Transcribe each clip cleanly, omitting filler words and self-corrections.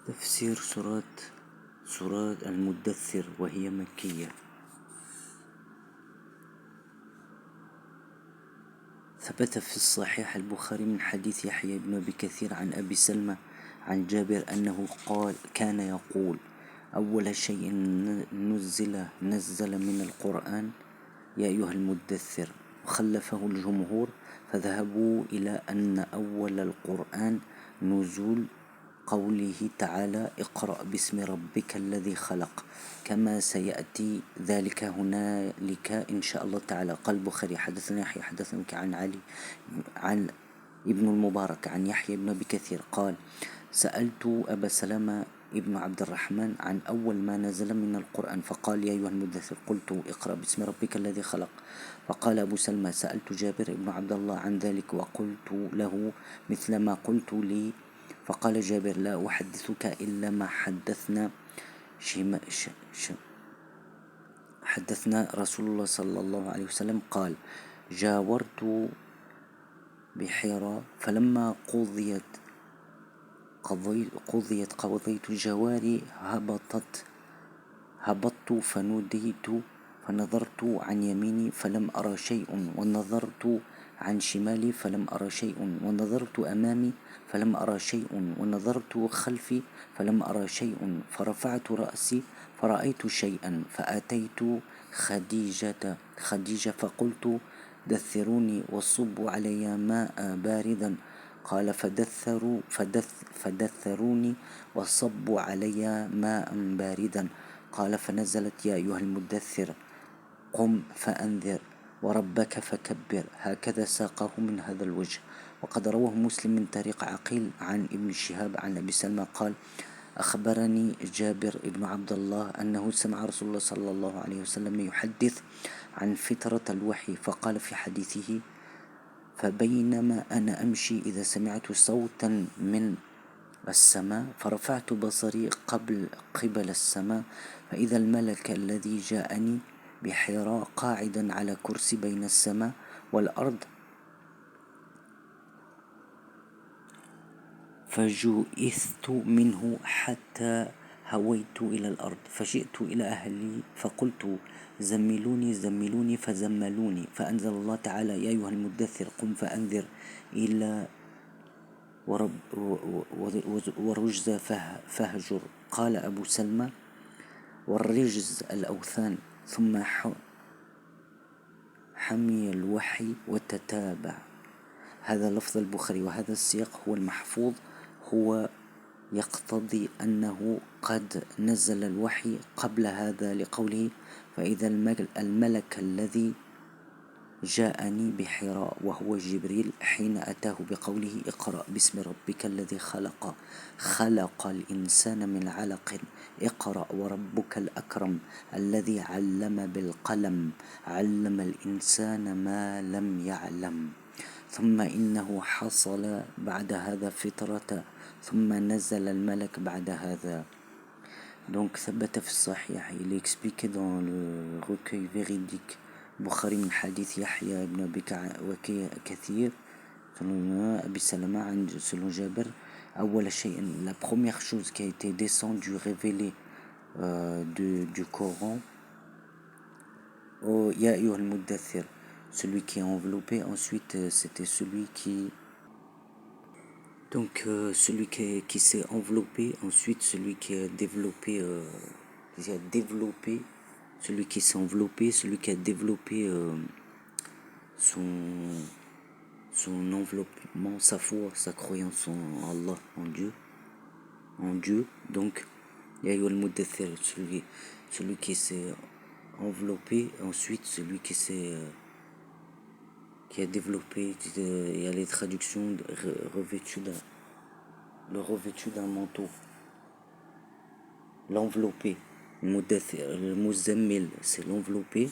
تفسير سورة المدثر وهي مكية. ثبت في الصحيح البخاري من حديث يحيى بن أبي كثير عن أبي سلمة عن جابر أنه كان يقول: أول شيء نزل من القرآن يا أيها المدثر، وخلفه الجمهور فذهبوا إلى أن أول القرآن نزول قوله تعالى: اقرأ باسم ربك الذي خلق، كما سيأتي ذلك هنالك إن شاء الله تعالى. قال البخاري: حدثنا يحيى حدثنا عن علي عن ابن المبارك عن يحيى بن أبي كثير قال: سألت أبا سلمة ابن عبد الرحمن عن أول ما نزل من القرآن فقال: يا أيها المدثر. قلت: اقرأ باسم ربك الذي خلق. فقال أبو سلمة: سألت جابر بن عبد الله عن ذلك وقلت له مثل ما قلت لي. فقال جابر: لا أحدثك إلا ما حدثنا رسول الله صلى الله عليه وسلم قال: جاورت بحراء فلما قضيت جواري هبطت فنوديت فنظرت عن يميني فلم أرى شيء، ونظرت عن شمالي فلم أرى شيء، ونظرت أمامي فلم أرى شيء، ونظرت خلفي فلم أرى شيء، فرفعت رأسي فرأيت شيئا، فأتيت خديجة فقلت: دثروني وصبوا علي ماء باردا. قال: فدثروني وصبوا علي ماء باردا. قال: فنزلت: يا أيها المدثر قم فأنذر وربك فكبر. هكذا ساقه من هذا الوجه. وقد رواه مسلم من طريق عقيل عن ابن شهاب عن أبي سلمة قال: أخبرني جابر بن عبد الله أنه سمع رسول الله صلى الله عليه وسلم يحدث عن فترة الوحي، فقال في حديثه: فبينما أنا أمشي إذا سمعت صوتا من السماء فرفعت بصري قبل السماء، فإذا الملك الذي جاءني بحراء قاعدا على كرسي بين السماء والأرض، فجئثت منه حتى هويت إلى الأرض، فجئت إلى أهلي فقلت: زملوني فزملوني، فأنزل الله تعالى: يا أيها المدثر قم فأنذر إلى ورجز فهجر. قال أبو سلمة: والرجز الأوثان. ثم حمي الوحي وتتابع. هذا لفظ البخاري، وهذا السياق هو المحفوظ، هو يقتضي أنه قد نزل الوحي قبل هذا، لقوله: فإذا الملك الذي جاءني بحراء وهو جبريل حين أتاه بقوله: اقرأ باسم ربك الذي خلق الإنسان من علق، اقرأ وربك الأكرم الذي علم بالقلم علم الإنسان ما لم يعلم. ثم إنه حصل بعد هذا فترة، ثم نزل الملك بعد هذا. Donc ثبت في الصحيح، il est expliqué dans le recueil véridique Bukhari من حديث يحيى بن أبي كثير selon Abi Salama selon Jabir: أول شيء, la première chose qui a été descendue, révélée du Coran, Ya Ayyuhal Muddathir, celui qui est enveloppé. Ensuite c'était celui qui celui qui s'est enveloppé, ensuite celui qui a développé, celui qui s'est enveloppé, celui qui a développé son enveloppement, sa foi, sa croyance en Allah, en Dieu. Donc, Ya Ayyuhal Muddathir, celui qui s'est enveloppé, ensuite celui qui a développé, il y a les traductions revêtu d'un manteau, l'enveloppé. Le Muzammil, c'est l'enveloppé.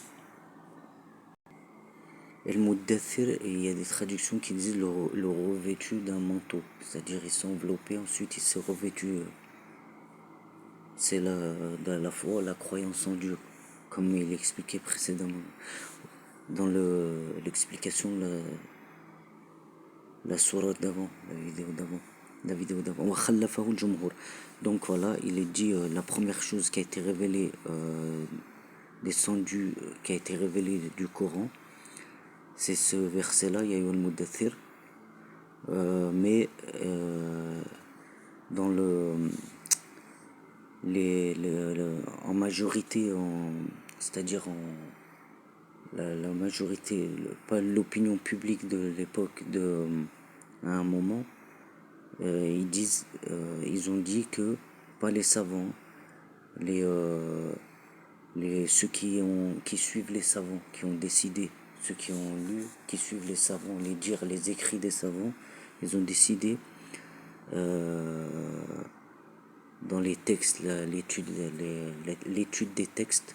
Et le Muddathir, il y a des traductions qui disent le revêtu d'un manteau, c'est-à-dire il s'est enveloppé, ensuite il s'est revêtu. C'est la foi, la croyance en Dieu, comme il expliquait précédemment dans l'explication de la sourate d'avant, la vidéo d'avant. la vidéo d'avant. وخلفه الجمهور. Donc voilà, il est dit la première chose qui a été révélée, descendue, qui a été révélée du Coran, c'est ce verset-là, Ya ayyuhal muddaththir. Mais dans en majorité, c'est-à-dire la majorité, pas l'opinion publique de l'époque, à un moment, ils ont dit que pas les savants, ceux qui suivent les savants, qui ont décidé, ceux qui ont lu, qui suivent les savants, les écrits des savants, ils ont décidé dans les textes, l'étude des textes,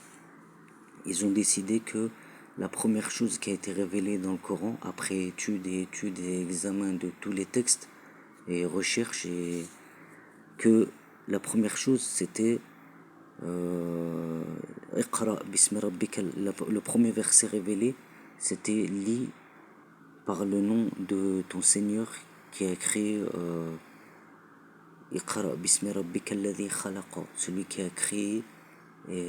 ils ont décidé que la première chose qui a été révélée dans le Coran, après étude et examen de tous les textes et recherche, et que la première chose c'était Iqra bismi rabbika, le premier verset révélé, c'était lis par le nom de ton Seigneur qui a créé Iqra bismi rabbika alladhi khalaqa, celui qui a créé et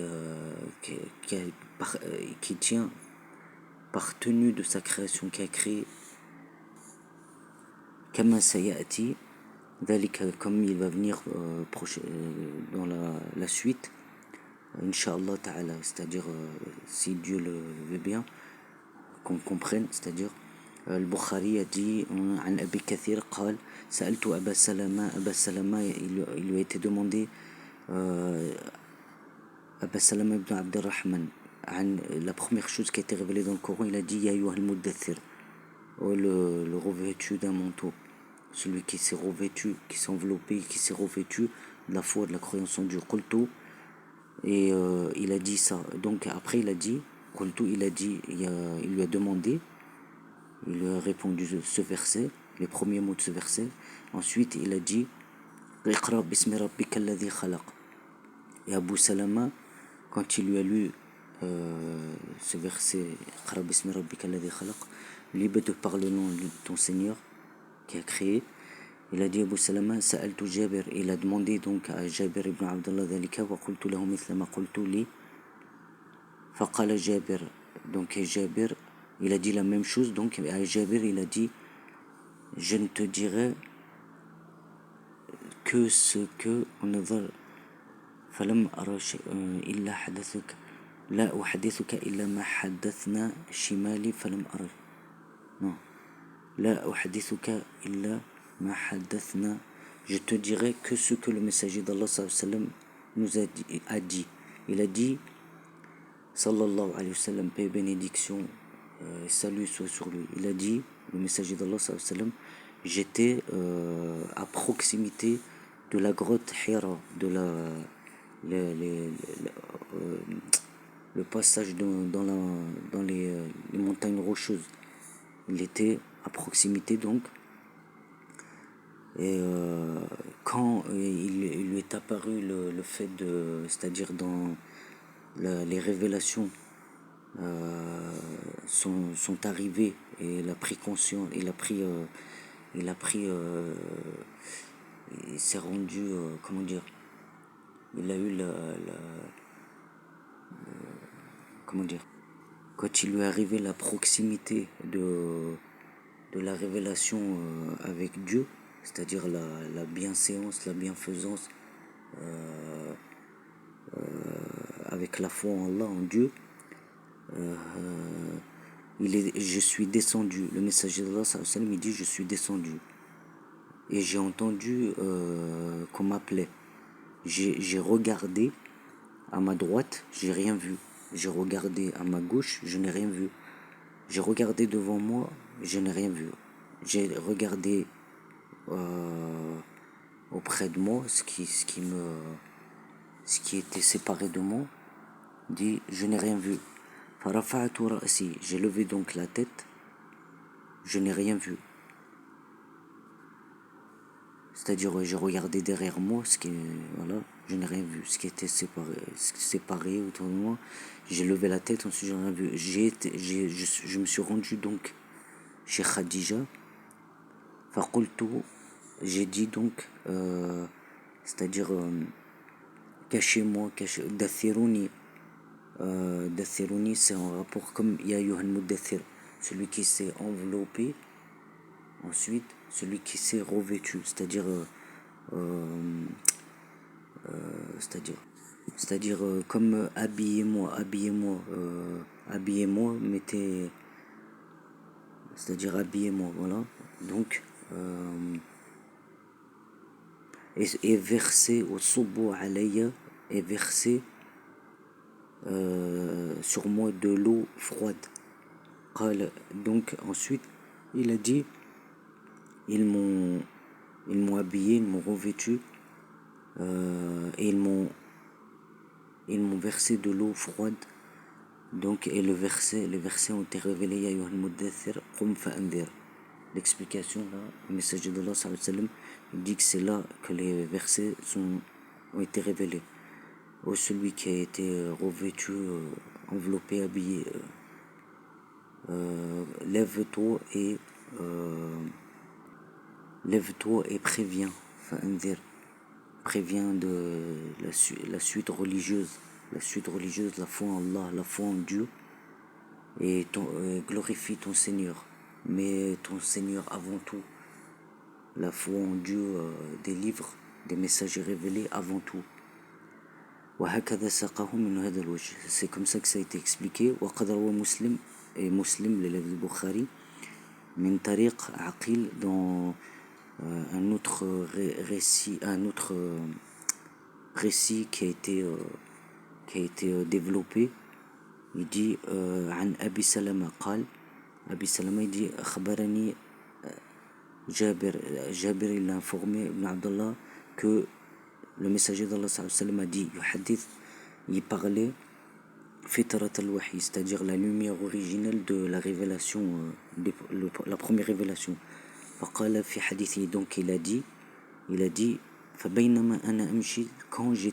qui tient par tenue de sa création, qui a créé Kama sayati, comme il va venir dans la suite, Inch'Allah ta'ala, c'est-à-dire si Dieu le veut bien, qu'on comprenne, c'est-à-dire Al-Bukhari a dit عن أبي كثير قال سألت أبا سلمة. Abba Salama, il lui a été demandé, Abba Salama ibn Abdurrahman, la première chose qui a été révélée dans le Coran, il a dit Ya ayyuhal muddaththir, le revêtu d'un manteau, celui qui s'est revêtu, qui s'est enveloppé, qui s'est revêtu de la foi, de la croyance en Dieu. Qultu, et il a dit ça. Donc après il a dit Qultu, il lui a demandé, il lui a répondu ce verset, les premiers mots de ce verset. Ensuite il a dit Iqra bismi rabbika alladhi khalaq. Et Abu Salama, quand il lui a lu ce verset Iqra bismi rabbika alladhi khalaq, libre de par le nom de ton Seigneur qui a créé, il a dit Abu Salama Sa'altu Jabir, il a demandé donc à Jabir ibn Abdullah dhalika wa qultu lahu mithla ma qultu li faqala Jabir. Donc Jabir, il a dit la même chose, donc à Jabir il a dit je ne te dirai que ce que nazar falam ara illa hadathuka la uhaddithuka illa ma haddathna shimali falam ara non la uhaddithuka illa ma haddathna, je te dirai que ce que le messager d'Allah sallam nous a dit. Il a dit sallallahu alayhi wa sallam, paix et bénédiction, salut soit sur lui. Il a dit, le messager d'Allah sallam, j'étais à proximité de la grotte Hira, de le passage dans les montagnes rocheuses. Il était à proximité donc. Et quand il lui est apparu le fait c'est-à-dire dans les révélations sont arrivées, et il a pris conscience, il s'est rendu, comment dire, il a eu comment dire, quand il lui est arrivé la proximité de la révélation avec Dieu, c'est-à-dire la bienséance, la bienfaisance avec la foi en Allah, en Dieu, je suis descendu. Le messager d'Allah il dit je suis descendu et j'ai entendu qu'on m'appelait. J'ai regardé à ma droite, j'ai rien vu. J'ai regardé à ma gauche, je n'ai rien vu. J'ai regardé devant moi, je n'ai rien vu. J'ai regardé auprès de moi, ce qui était séparé de moi, dit je n'ai rien vu. Farafa'tu ra'si, j'ai levé donc la tête, je n'ai rien vu. C'est-à-dire j'ai regardé derrière moi, voilà, je n'ai rien vu. Ce qui était séparé autour de moi, j'ai levé la tête, ensuite je n'ai rien vu. Je me suis rendu donc chez Khadija. Faqultu, j'ai dit donc, c'est-à-dire cachez-moi, Dathiruni. Dathiruni, c'est en rapport comme Ya Ayyuhal Muddathir, celui qui s'est enveloppé. Ensuite, celui qui s'est revêtu, euh, c'est-à-dire, comme habillez-moi, habillez-moi, mettez, c'est-à-dire habillez-moi, voilà. Donc, et verser au subu alayya, et verser sur moi de l'eau froide. Donc ensuite, il a dit, ils m'ont habillé, ils m'ont revêtu, et ils m'ont versé de l'eau froide. Donc, et les versets ont été révélés, Ya ayyuhal muddathir, qum fa'andir. L'explication là, le messager d'Allah sallallahu alayhi wa sallam, il dit que c'est là que les versets ont été révélés. Ô celui qui a été revêtu, enveloppé, habillé, lève-toi et préviens, fa'andir, préviens de la suite religieuse, la foi en Allah, la foi en Dieu, et glorifie ton Seigneur, mais ton Seigneur avant tout. La foi en Dieu, des livres, des messagers révélés avant tout. C'est comme ça que ça a été expliqué. وقد روى مسلم et Muslim, l'élève du Bukhari, min tariq Aqil, dans un autre récit qui a été développé. Il dit عن أبي سلمة قال, Abi Salama il dit أخبرني Jabir, il a informé Ibn Abdallah que le messager d'Allah sallallahu alayhi wa sallam a dit, il parlait fitrat al-wahi, c'est-à-dire la lumière originelle de la révélation, la première révélation. فقال في حديثه, donc il a dit فبينما أنا أمشي, quand je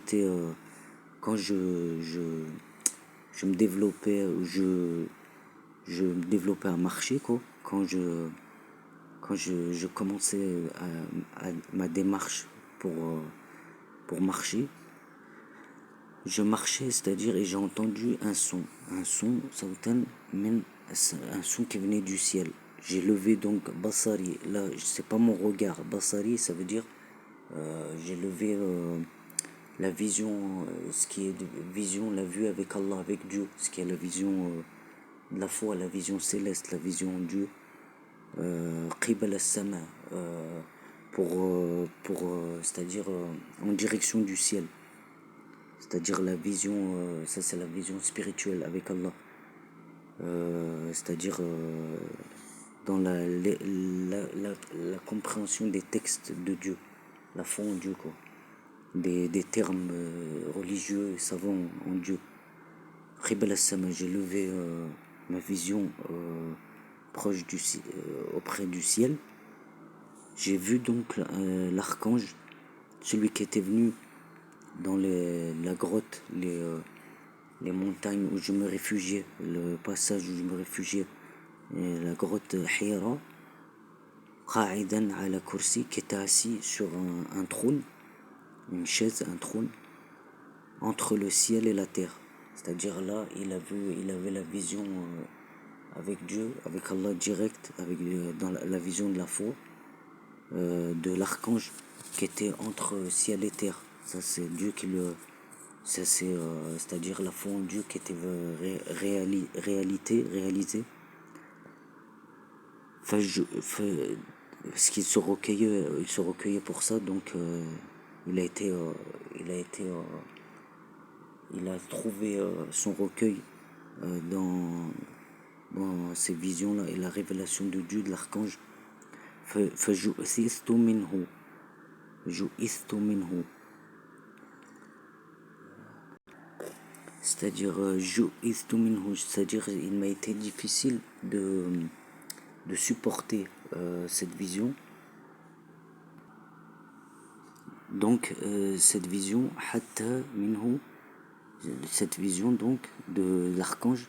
me développais, je me développais à marcher, quoi, quand je commençais à ma démarche pour marcher, je marchais, c'est-à-dire, et j'ai entendu un son, un son qui venait du ciel. J'ai levé donc Basari, là, c'est pas mon regard, Basari, ça veut dire, j'ai levé la vision, ce qui est vision, la vue avec Allah, avec Dieu, ce qui est la vision de la foi, la vision céleste, la vision en Dieu. Qibal as-sama, c'est-à-dire en direction du ciel, c'est-à-dire la vision, ça c'est la vision spirituelle avec Allah, c'est-à-dire dans la compréhension des textes de Dieu, la foi en Dieu, quoi, des termes religieux et savants en Dieu. Qibal as-sama, j'ai levé ma vision proche auprès du ciel. J'ai vu donc l'archange, celui qui était venu dans la grotte, les montagnes où je me réfugiais, le passage où je me réfugiais, la grotte Hira, qa'idan ala kursi, qui était assis sur un trône, une chaise, un trône, entre le ciel et la terre. C'est-à-dire là, il avait la vision avec Dieu, avec Allah direct, dans la vision de la foi, de l'archange qui était entre ciel et terre. Ça c'est Dieu qui le... Ça c'est-à-dire la foi en Dieu qui était réalisée. Parce qu'il se recueillait pour ça, donc il a trouvé son recueil dans ces visions-là et la révélation de Dieu, de l'archange. فجئثت منه, c'est-à-dire c'est-à-dire il m'a été difficile de supporter cette vision. Donc cette vision hatta minhu, cette vision donc de l'archange,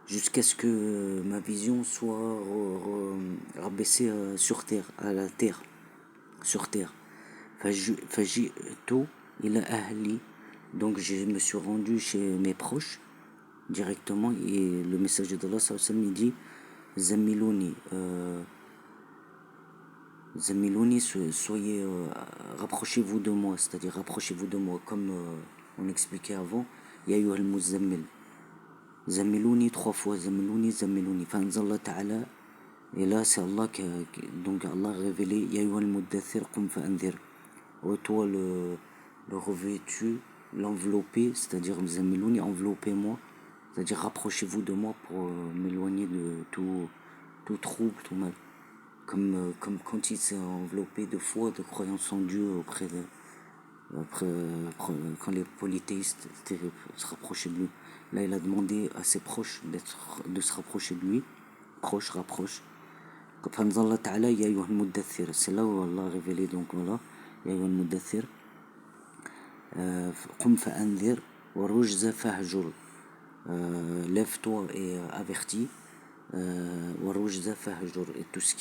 jusqu'à ce que ma vision soit rabaissée sur terre, à la terre. sur terre. فجئت إلى أهلي. Donc je me suis rendu chez mes proches directement, et le messager d'Allah sallallahu alayhi wa sallam, il dit Zamilouni, Zamilouni, soyez, rapprochez-vous de moi, c'est-à-dire rapprochez-vous de moi, comme on expliquait avant. Ya ayyuhal muzammil, Zamilouni 3 fois, Zamilouni, Zamilouni. Fa'anzallah ta'ala, et là c'est Allah donc Allah a révélé Ya ayyuhal muddathir qum fa'anzir. Ô toi le revêtu, l'enveloppé, c'est-à-dire Zamilouni, enveloppez-moi, c'est-à-dire rapprochez-vous de moi pour m'éloigner de tout trouble, tout mal. Comme quand il s'est enveloppé de foi, de croyance en Dieu quand les polythéistes se rapprochaient de lui. Là, il a demandé à ses proches de se rapprocher de lui. Proche, rapproche. فانزل تعالى يا أيها المدثر. C'est là où Allah a révélé, donc voilà, يا أيها المدثر قم فأنذر والرجز فاهجر. Lève-toi et avertis. والرجز فاهجر. Et tout ce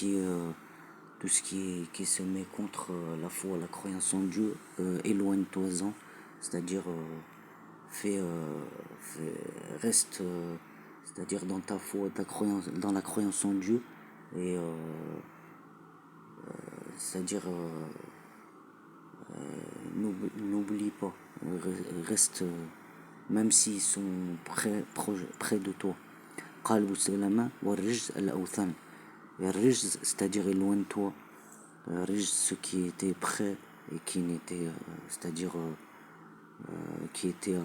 qui se met contre la foi, la croyance en Dieu, éloigne-toi-en, c'est-à-dire reste, c'est-à-dire dans ta foi, dans la croyance en Dieu, et c'est-à-dire n'oublie pas, reste, même s'ils sont près de toi. قال سلمة والرجز الأوثان. Et rijz, c'est-à-dire éloigne-toi. Rijz, ce qui était prêt et qui n'était, c'est-à-dire qui était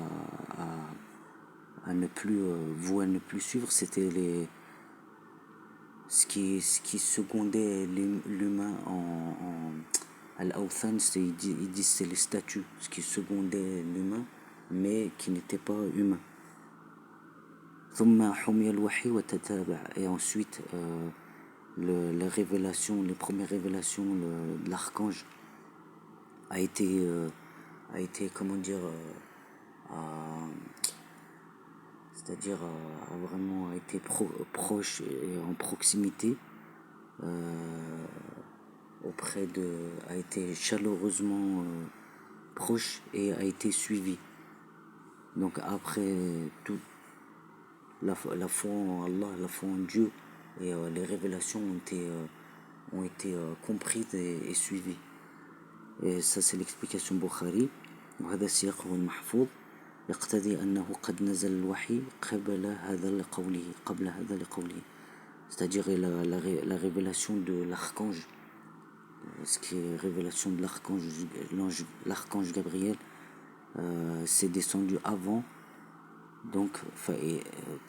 à ne plus vouer à ne plus suivre, c'était ce qui secondait l'humain en Al-Awthan, ils disent c'est les statues, ce qui secondait l'humain mais qui n'était pas humain. ثم حمي الوحي وتتابع. Et ensuite les premières révélations de l'archange a été comment dire, c'est-à-dire a vraiment été proche et en proximité, a été chaleureusement proche et a été suivi. Donc après toute la foi en Allah, la foi en Dieu, et les révélations ont été comprises et suivies. Et ça c'est l'explication Bukhari. وهذا السياق هو المحفوظ يقتضي أنه قد نزل الوحي قبل هذا لقوله. C'est-à-dire la révélation de l'archange, ce qui est révélation de l'archange Gabriel, c'est descendu avant. Donc,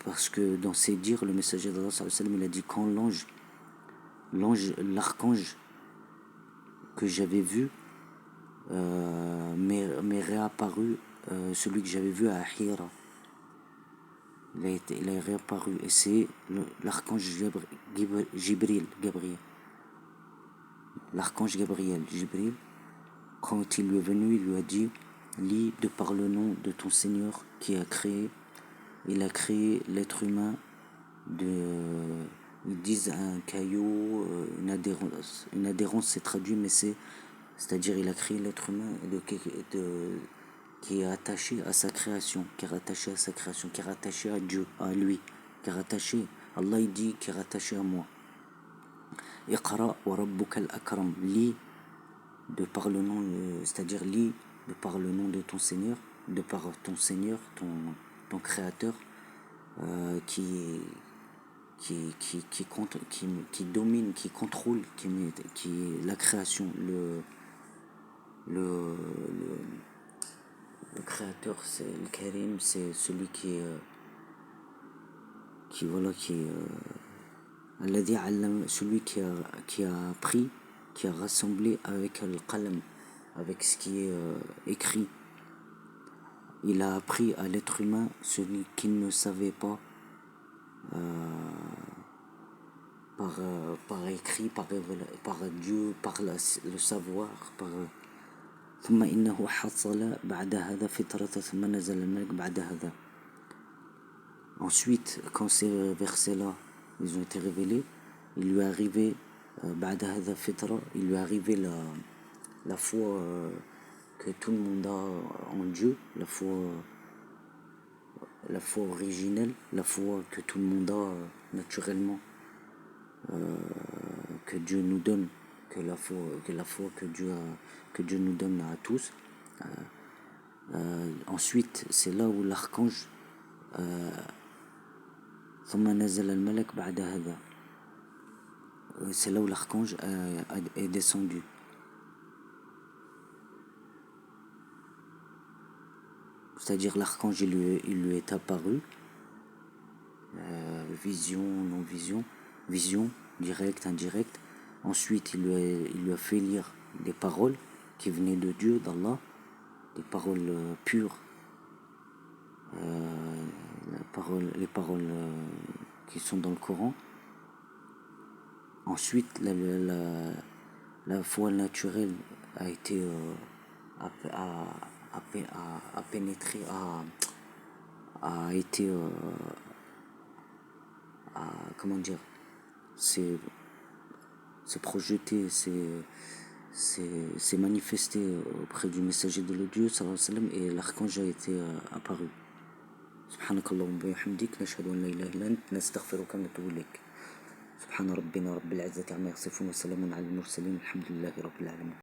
parce que dans ses dires, le messager d'Allah sallallahu alayhi wa sallam, il a dit quand l'archange que j'avais vu m'est réapparu, celui que j'avais vu à Hira, il est réapparu, et c'est l'archange Gabriel. L'archange Gabriel, Jibril, quand il lui est venu, il lui a dit lis de par le nom de ton Seigneur qui a créé. Il a créé l'être humain ils disent un caillou, une adhérence, c'est traduit, mais c'est-à-dire il a créé l'être humain qui est attaché à sa création, qui est rattaché à Dieu, à lui, qui est rattaché, Allah il dit, qui est rattaché à moi. Iqra wa rabbuka al-akram, lis de par le nom, c'est-à-dire lis de par le nom de ton Seigneur, de par ton Seigneur, ton Créateur, qui domine, qui contrôle, qui est la création, le Créateur, c'est le Karim, c'est celui qui celui qui a appris, qui a rassemblé avec le qalam, avec ce qui est écrit. Il a appris à l'être humain ce qu'il ne savait pas par écrit, par Dieu, par le savoir. ثم إنه حصل بعد هذا فترة ثم نزل الملك بعد هذا. Ensuite, quand ces versets-là ils ont été révélés, il lui est arrivé بعد هذا فترة, il lui est arrivé la foi que tout le monde a en Dieu, la foi originelle, la foi que tout le monde a naturellement, que Dieu nous donne, que la foi que Dieu nous donne à tous. Ensuite, c'est là où l'archange ثم نزل الملك بعد هذا. C'est là où l'archange est descendu. C'est-à-dire l'archange il lui est apparu, vision, non-vision, vision, directe, indirecte. Ensuite il lui a fait lire des paroles qui venaient de Dieu, d'Allah, des paroles pures, les paroles qui sont dans le Coran. Ensuite, la foi naturelle a été a pénétré, a été comment dire, c'est projeté, c'est manifesté auprès du messager de Dieu sallallahu alayhi wa sallam, et l'archange a été apparu. سبحانك اللهم وبحمدك نشهد أن لا إله إلا أنت نستغفرك ونتوب إليك. سبحان ربنا رب العزة عما يصفون وسلام على المرسلين الحمد لله رب العالمين.